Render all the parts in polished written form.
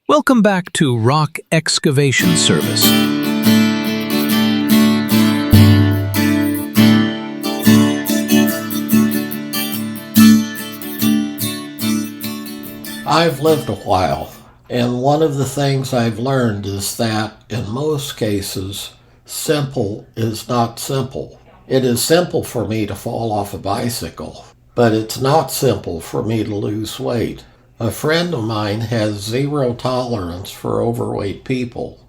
Welcome back to Rock Excavation Service. I've lived a while, and one of the things I've learned is that, in most cases, simple is not simple. It is simple for me to fall off a bicycle, but it's not simple for me to lose weight. A friend of mine has zero tolerance for overweight people.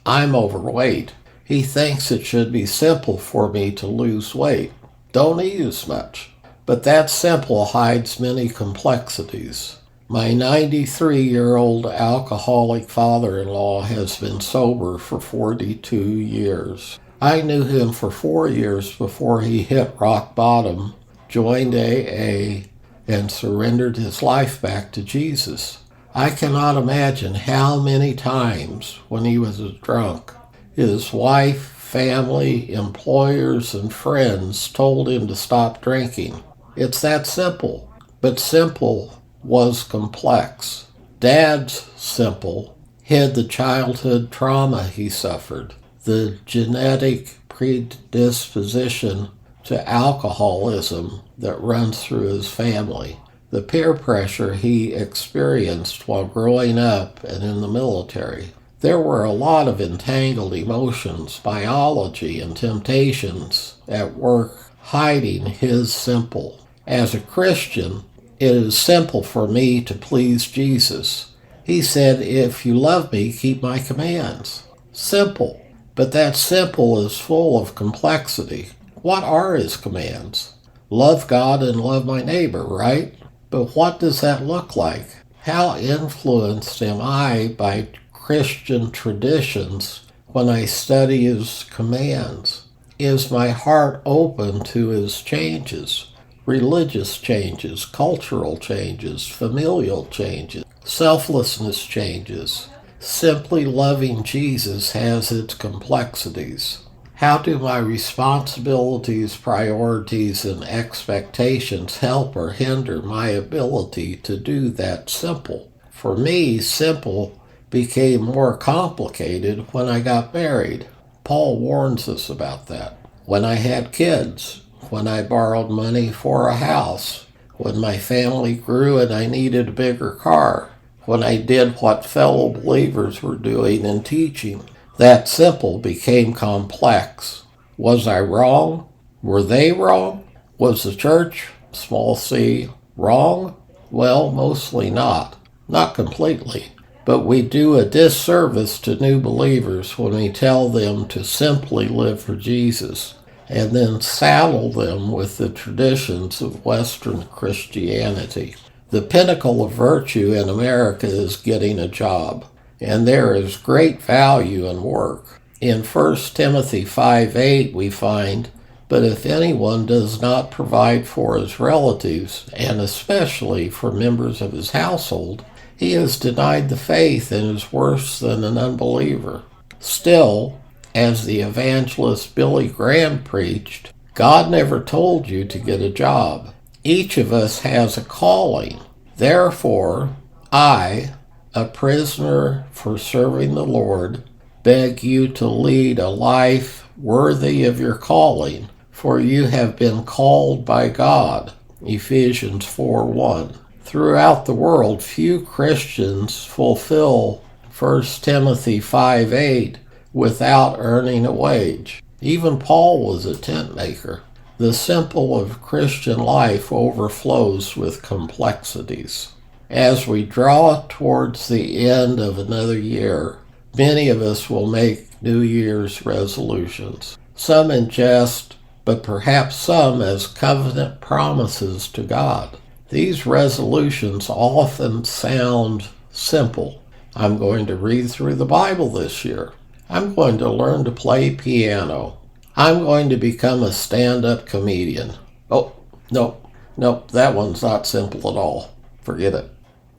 I'm overweight. He thinks it should be simple for me to lose weight. Don't eat as much. But that simple hides many complexities. My 93-year-old alcoholic father-in-law has been sober for 42 years. I knew him for 4 years before he hit rock bottom, joined AA, and surrendered his life back to Jesus. I cannot imagine how many times when he was drunk, his wife, family, employers, and friends told him to stop drinking. It's that simple, but simple was complex. Dad's simple hid the childhood trauma he suffered, the genetic predisposition to alcoholism that runs through his family, the peer pressure he experienced while growing up and in the military. There were a lot of entangled emotions, biology, and temptations at work hiding his simple. As a Christian, it is simple for me to please Jesus. He said, "If you love me, keep my commands." Simple. But that simple is full of complexity. What are his commands? Love God and love my neighbor, right? But what does that look like? How influenced am I by Christian traditions when I study his commands? Is my heart open to his changes? Religious changes, cultural changes, familial changes, selflessness changes. Simply loving Jesus has its complexities. How do my responsibilities, priorities, and expectations help or hinder my ability to do that simple? For me, simple became more complicated when I got married. Paul warns us about that. When I had kids, when I borrowed money for a house, when my family grew and I needed a bigger car, when I did what fellow believers were doing and teaching. That simple became complex. Was I wrong? Were they wrong? Was the church, small c, wrong? Well, mostly not. Not completely. But we do a disservice to new believers when we tell them to simply live for Jesus and then saddle them with the traditions of Western Christianity. The pinnacle of virtue in America is getting a job. And there is great value in work. In 1 Timothy 5:8 we find, "But if anyone does not provide for his relatives, and especially for members of his household, he has denied the faith and is worse than an unbeliever." Still, as the evangelist Billy Graham preached, God never told you to get a job. Each of us has a calling. Therefore, I, a prisoner for serving the Lord, beg you to lead a life worthy of your calling, for you have been called by God. Ephesians 4:1. Throughout the world, few Christians fulfill 1 Timothy 5:8 without earning a wage. Even Paul was a tent maker. The simple of Christian life overflows with complexities. As we draw towards the end of another year, many of us will make New Year's resolutions. Some in jest, but perhaps some as covenant promises to God. These resolutions often sound simple. I'm going to read through the Bible this year. I'm going to learn to play piano. I'm going to become a stand-up comedian. Oh, nope, that one's not simple at all. Forget it.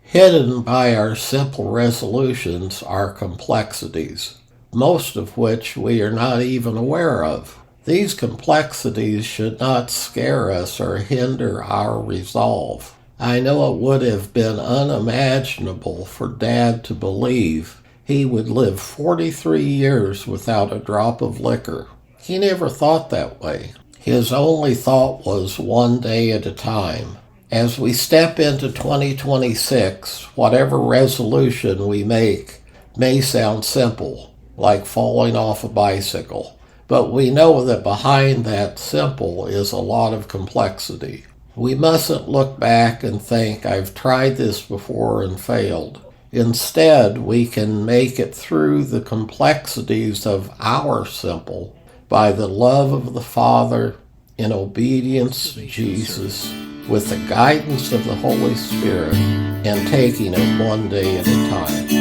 Hidden by our simple resolutions are complexities, most of which we are not even aware of. These complexities should not scare us or hinder our resolve. I know it would have been unimaginable for Dad to believe he would live 43 years without a drop of liquor. He never thought that way. His only thought was one day at a time. As we step into 2026, whatever resolution we make may sound simple, like falling off a bicycle, but we know that behind that simple is a lot of complexity. We mustn't look back and think, I've tried this before and failed. Instead, we can make it through the complexities of our simple by the love of the Father, in obedience to Jesus, with the guidance of the Holy Spirit, and taking it one day at a time.